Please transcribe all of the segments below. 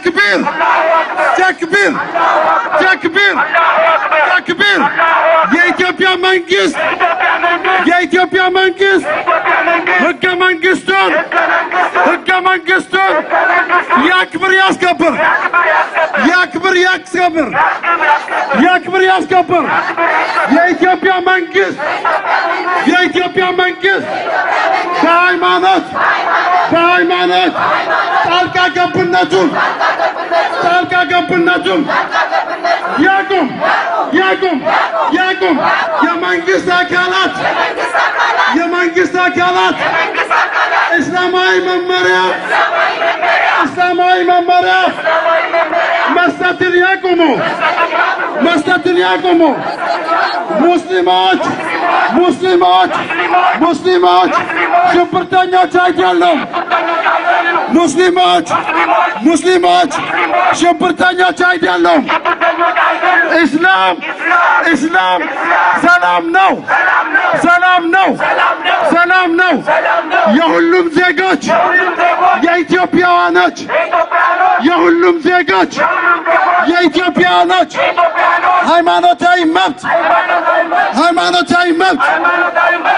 تكبير تكبير تكبير تكبير يا إثيوبيا منجست يا إثيوبيا منجست هكا منجستون هكا منجستون يا كبر يا سكبر يا كبر يا سكبر يا كبر يا سكبر يا إثيوبيا منجست يا إثيوبيا منجست بهايمانوت بهايمانوت طالقا قبلناتهم طالقا قبلناتهم ياكم ياكم ياكم يا منجست أكالات يا منجست أكالات إسلامي ممريا إسلامي ممريا مستترياكمو مستترياكمو مسلمات مسلمات مسلمات شبرتانيا تايتالهم مسلمات مسلمات شبرتانيا تايتالهم إسلام إسلام سلام نو سلام نو سلام نو يا هلوم زيغاج يا إثيوبيانات يا هلوم زيغاج يا إثيوبيانات ሃይማኖታዊ መብት ሃይማኖታዊ መብት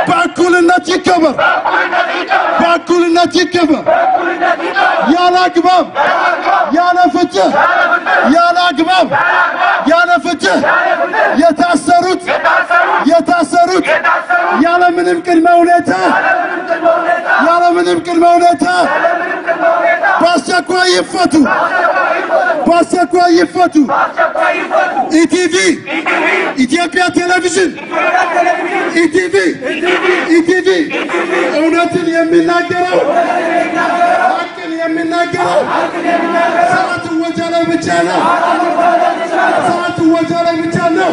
በእኩልነት ይከበር በእኩልነት ይከበር ያለ አግባብ ያለ ፍትህ ያለ አግባብ ያለ ፍትህ የታሰሩት ያለ ምንም ቅድመ ሁኔታ በአስቸኳይ ይፈቱ በአስቸኳይ ይፈቱ ኢቲቪ ኢትዮጵያ ቴሌቪዥን ኢቲቪ እውነትን የሚናገረው ሀቅን የሚናገረው ሰዓት ወጀለ ብቻ ነው ሰዓት ወጀለ ብቻ ነው